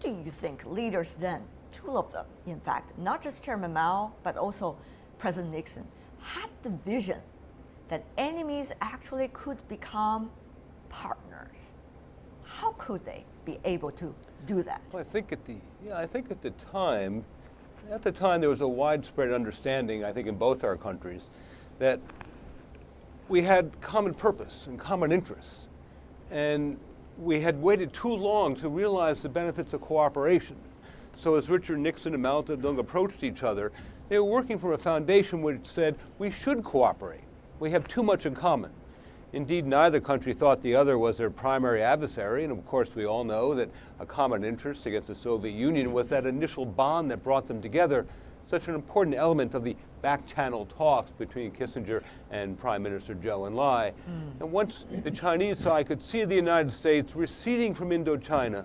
do you think leaders then, two of them, in fact, not just Chairman Mao, but also President Nixon, had the vision that enemies actually could become partners? How could they be able to do that? Well, I think at the time there was a widespread understanding, I think, in both our countries, that we had common purpose and common interests, and we had waited too long to realize the benefits of cooperation. So as Richard Nixon and Mao Zedong approached each other, they were working from a foundation which said we should cooperate. We have too much in common. Indeed, neither country thought the other was their primary adversary, and of course we all know that a common interest against the Soviet Union was that initial bond that brought them together, such an important element of the back-channel talks between Kissinger and Prime Minister Zhou Enlai. And once the Chinese side could see the United States receding from Indochina,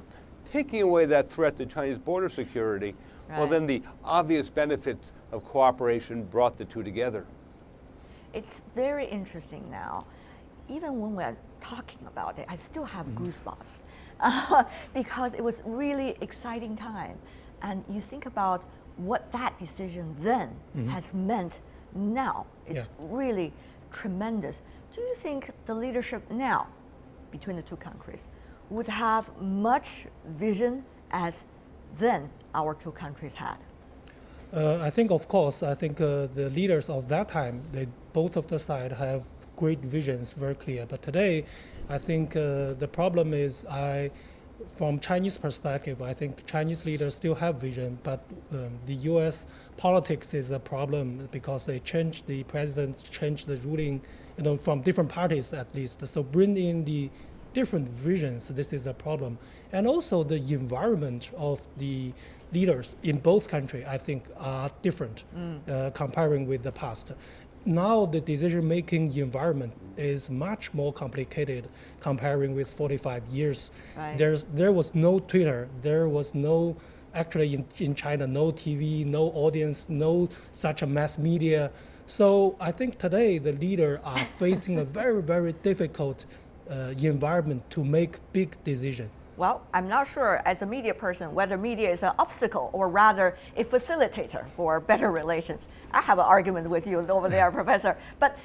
taking away that threat to Chinese border security, well, then the obvious benefits of cooperation brought the two together. It's very interesting now. Even when we're talking about it, I still have goosebumps because it was really exciting time. And you think about what that decision then has meant now. It's really tremendous. Do you think the leadership now between the two countries would have much vision as then our two countries had? I think, of course, the leaders of that time, both of the side have great visions, very clear. But today, I think the problem is, from Chinese perspective, I think Chinese leaders still have vision, but the U.S. politics is a problem because they changed the president, changed the ruling, from different parties at least. So bring in the different visions, this is a problem. And also the environment of the leaders in both countries, I think, are different comparing with the past. Now the decision-making environment is much more complicated comparing with 45 years. Right. There was no Twitter, there was no, actually in China, no TV, no audience, no such a mass media. So I think today the leaders are facing a very, very difficult environment to make big decisions. Well, I'm not sure as a media person whether media is an obstacle or rather a facilitator for better relations. I have an argument with you over there, Professor. But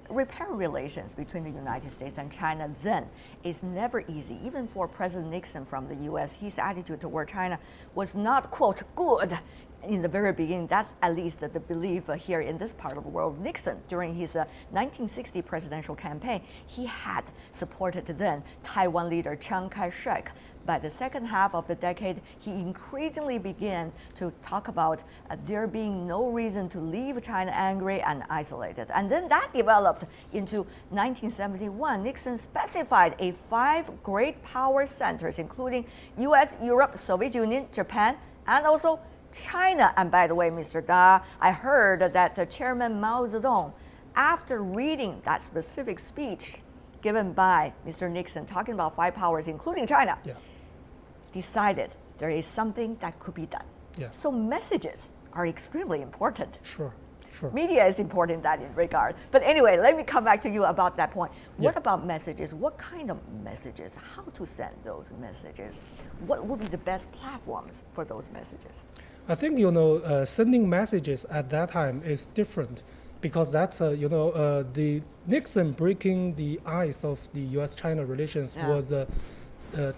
repair relations between the United States and China then is never easy. Even for President Nixon from the US, his attitude toward China was not, quote, good in the very beginning. That's at least the belief here in this part of the world. Nixon, during his 1960 presidential campaign, he had supported then Taiwan leader Chiang Kai-shek. By the second half of the decade, he increasingly began to talk about there being no reason to leave China angry and isolated. And then that developed into 1971. Nixon specified 5 great power centers, including US, Europe, Soviet Union, Japan, and also China. And by the way, Mr. Da, I heard that Chairman Mao Zedong, after reading that specific speech given by Mr. Nixon talking about 5 powers, including China, decided there is something that could be done. So messages are extremely important. Sure. Media is important in that regard. But anyway, let me come back to you about that point. What about messages? What kind of messages? How to send those messages? What would be the best platforms for those messages? I think, sending messages at that time is different because that's, the Nixon breaking the ice of the US-China relations was a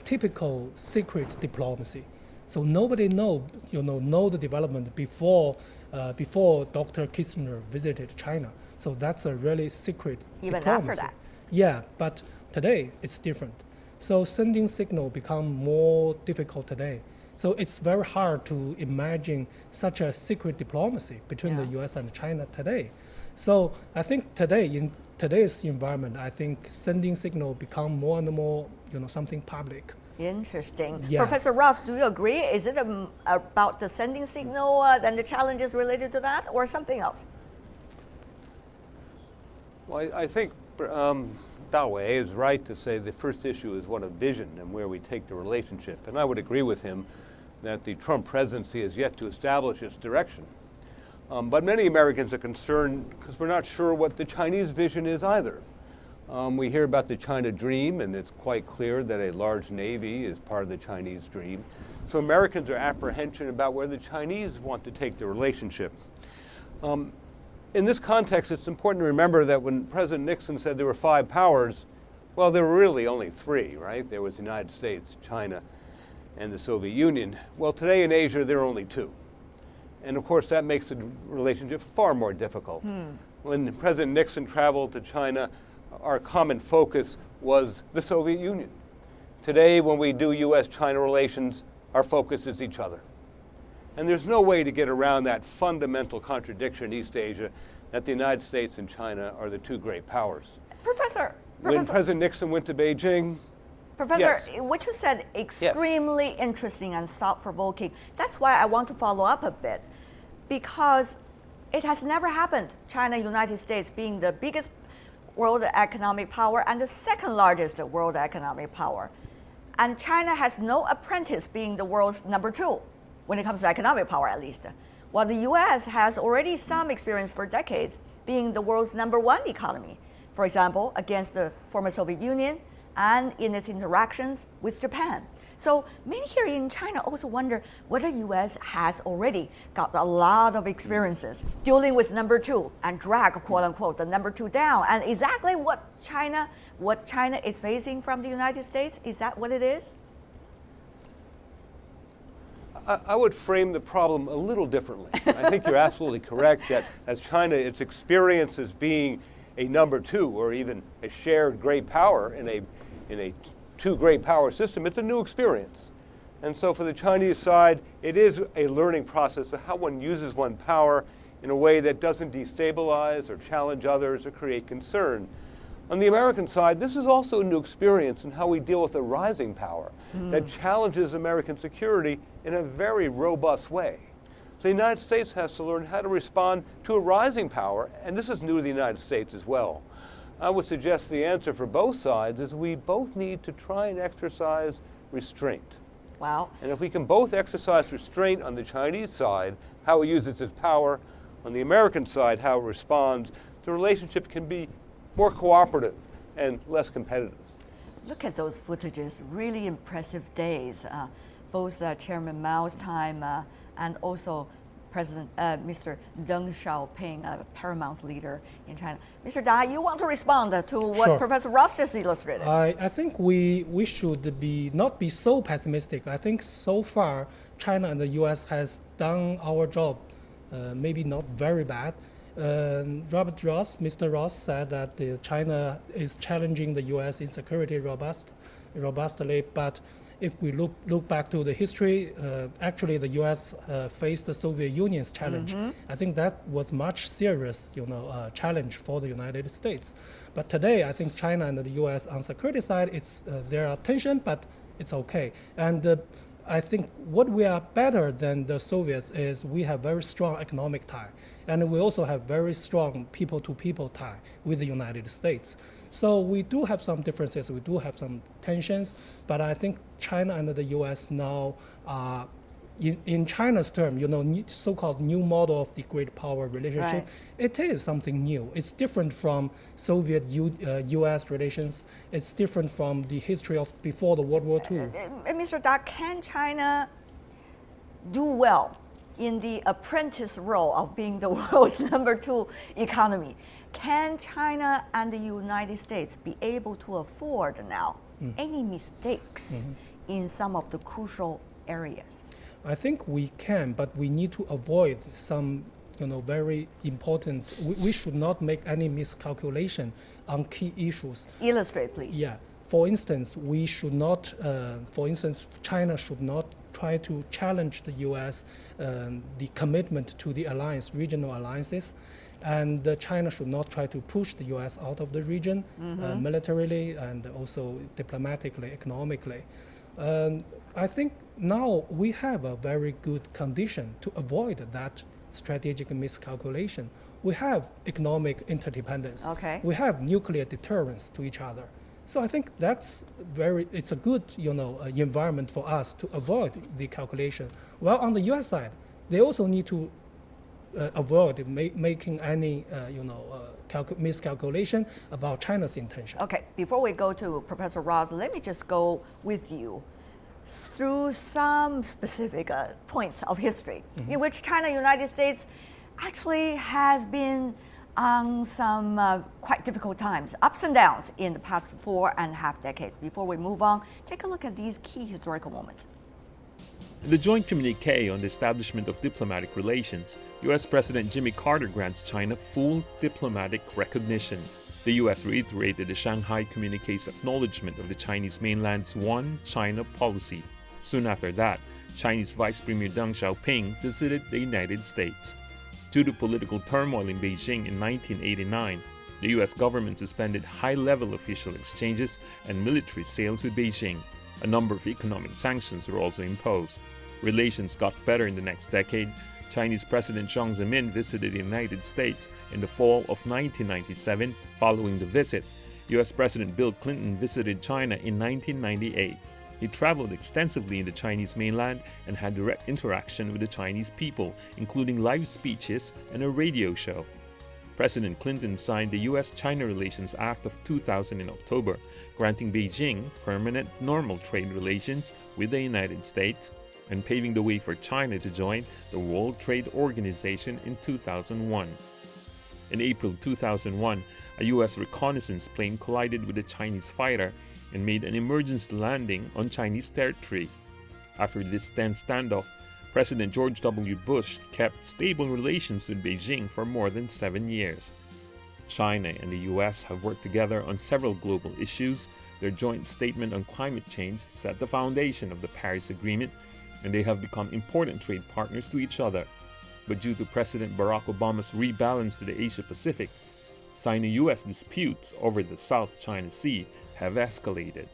typical secret diplomacy. So nobody know the development before Dr. Kissinger visited China. So that's a really secret Even diplomacy. after that. Yeah, but today it's different. So sending signal become more difficult today. So it's very hard to imagine such a secret diplomacy between the US and China today. So I think today, in today's environment, I think sending signal become more and more, something public. Interesting. Yeah. Professor Ross, do you agree? Is it about the sending signal and the challenges related to that, or something else? Well, I think Da Wei is right to say the first issue is one of vision and where we take the relationship. And I would agree with him that the Trump presidency has yet to establish its direction. But many Americans are concerned because we're not sure what the Chinese vision is either. We hear about the China dream, and it's quite clear that a large navy is part of the Chinese dream. So Americans are apprehensive about where the Chinese want to take the relationship. In this context, it's important to remember that when President Nixon said there were 5 powers, well, there were really only 3, right? There was the United States, China, and the Soviet Union. Well, today in Asia, there are only 2. And of course, that makes the relationship far more difficult. When President Nixon traveled to China, our common focus was the Soviet Union. Today, when we do US-China relations, our focus is each other. And there's no way to get around that fundamental contradiction in East Asia that the United States and China are the 2 great powers. Professor, When President Nixon went to Beijing, Professor, yes. what you said extremely interesting and thought-provoking. That's why I want to follow up a bit, because it has never happened. China, United States being the biggest world economic power and the second largest world economic power. And China has no apprentice being the world's number 2 when it comes to economic power, at least. While the US has already some experience for decades being the world's number 1 economy. For example, against the former Soviet Union and in its interactions with Japan. So many here in China also wonder whether US has already got a lot of experiences dealing with number 2 and drag, quote unquote, the number 2 down. And exactly what China is facing from the United States, is that what it is? I would frame the problem a little differently. I think you're absolutely correct that as China, its experience as being a number 2 or even a shared great power in a 2 great power system, it's a new experience. And so for the Chinese side, it is a learning process of how one uses one power in a way that doesn't destabilize or challenge others or create concern. On the American side, this is also a new experience in how we deal with a rising power that challenges American security in a very robust way. So the United States has to learn how to respond to a rising power, and this is new to the United States as well. I would suggest the answer for both sides is we both need to try and exercise restraint. Wow. And if we can both exercise restraint on the Chinese side, how it uses its power, on the American side, how it responds, the relationship can be more cooperative and less competitive. Look at those footages, really impressive days. Both Chairman Mao's time and also President Mr. Deng Xiaoping, a paramount leader in China. Mr. Da, you want to respond to what Sure. Professor Ross just illustrated? I think we should not be so pessimistic. I think so far China and the US has done our job, maybe not very bad. Mr. Ross said that China is challenging the US in security robustly, but if we look back to the history, actually the U.S. faced the Soviet Union's challenge. I think that was much serious, challenge for the United States. But today, I think China and the U.S. on security side, there are tension, but it's okay. And I think what we are better than the Soviets is we have very strong economic tie, and we also have very strong people-to-people tie with the United States. So we do have some differences, we do have some tensions, but I think China and the U.S. now are, in China's term, so-called new model of the great power relationship. Right. It is something new. It's different from Soviet-U.S. relations. It's different from the history of before the World War II. Mr. Da, can China do well in the apprentice role of being the world's number 2 economy? Can China and the United States be able to afford now any mistakes in some of the crucial areas? I think we can, but we need to avoid some, very important. We should not make any miscalculation on key issues. Illustrate, please. Yeah. For instance, we should not. China should not try to challenge the U.S. The commitment to the alliance, regional alliances. And China should not try to push the U.S. out of the region militarily and also diplomatically, economically. I think now we have a very good condition to avoid that strategic miscalculation. We have economic interdependence. Okay. We have nuclear deterrence to each other. So I think it's a good environment for us to avoid the calculation. Well, on the U.S. side, they also need to avoid making any miscalculation about China's intention. Okay, before we go to Professor Ross, let me just go with you through some specific points of history in which China and United States actually has been on some quite difficult times, ups and downs in the past 4.5 decades. Before we move on, take a look at these key historical moments. In the joint communique on the establishment of diplomatic relations, U.S. President Jimmy Carter grants China full diplomatic recognition. The U.S. reiterated the Shanghai Communique's acknowledgement of the Chinese mainland's One China policy. Soon after that, Chinese Vice Premier Deng Xiaoping visited the United States. Due to political turmoil in Beijing in 1989, the U.S. government suspended high-level official exchanges and military sales with Beijing. A number of economic sanctions were also imposed. Relations got better in the next decade. Chinese President Jiang Zemin visited the United States in the fall of 1997. Following the visit, U.S. President Bill Clinton visited China in 1998. He traveled extensively in the Chinese mainland and had direct interaction with the Chinese people, including live speeches and a radio show. President Clinton signed the U.S.-China Relations Act of 2000 in October, granting Beijing permanent normal trade relations with the United States and paving the way for China to join the World Trade Organization in 2001. In April 2001, a U.S. reconnaissance plane collided with a Chinese fighter and made an emergency landing on Chinese territory. After this tense standoff, President George W. Bush kept stable relations with Beijing for more than 7 years. China and the U.S. have worked together on several global issues. Their joint statement on climate change set the foundation of the Paris Agreement, and they have become important trade partners to each other. But due to President Barack Obama's rebalance to the Asia-Pacific, Sino-U.S. disputes over the South China Sea have escalated.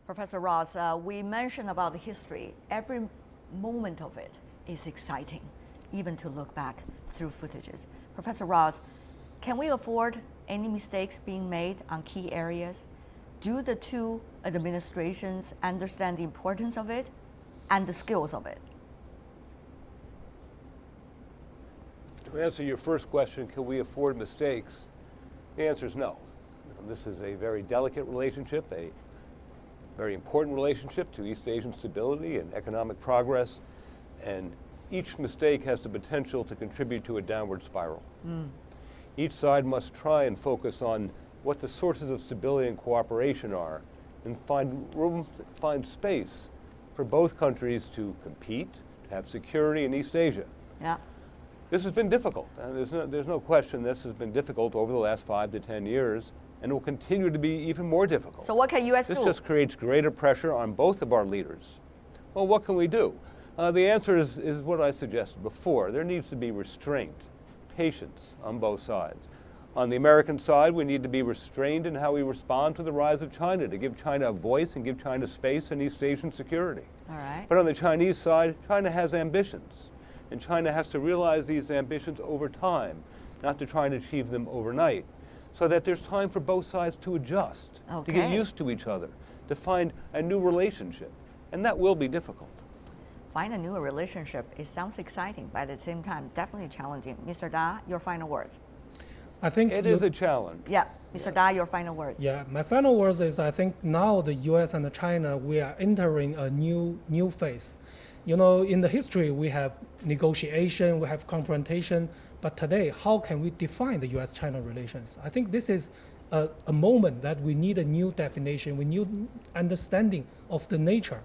Professor Ross, we mentioned about the history. Every moment of it is exciting, even to look back through footages. Professor Ross, can we afford any mistakes being made on key areas? Do the two administrations understand the importance of it and the skills of it? To answer your first question, can we afford mistakes? The answer is no. This is a very delicate relationship, a very important relationship to East Asian stability and economic progress, and each mistake has the potential to contribute to a downward spiral. Each side must try and focus on what the sources of stability and cooperation are and find space for both countries to compete, to have security in East Asia. Yeah. This has been difficult, and there's no question this has been difficult over the last 5 to 10 years, and will continue to be even more difficult. So what can U.S. do? This just creates greater pressure on both of our leaders. Well, what can we do? The answer is what I suggested before. There needs to be restraint, patience on both sides. On the American side, we need to be restrained in how we respond to the rise of China, to give China a voice and give China space in East Asian security. All right. But on the Chinese side, China has ambitions, and China has to realize these ambitions over time, not to try and achieve them overnight, so that there's time for both sides to adjust, to get used to each other, to find a new relationship, and that will be difficult. Find a new relationship, it sounds exciting, but at the same time, definitely challenging. Mr. Da, your final words. I think it is a challenge. Yeah, Mr. Da, your final words. Yeah, my final words is I think now the U.S. and China, we are entering a new phase. You know, in the history, we have negotiation, we have confrontation, but today, how can we define the U.S.-China relations? I think this is a moment that we need a new definition, we need understanding of the nature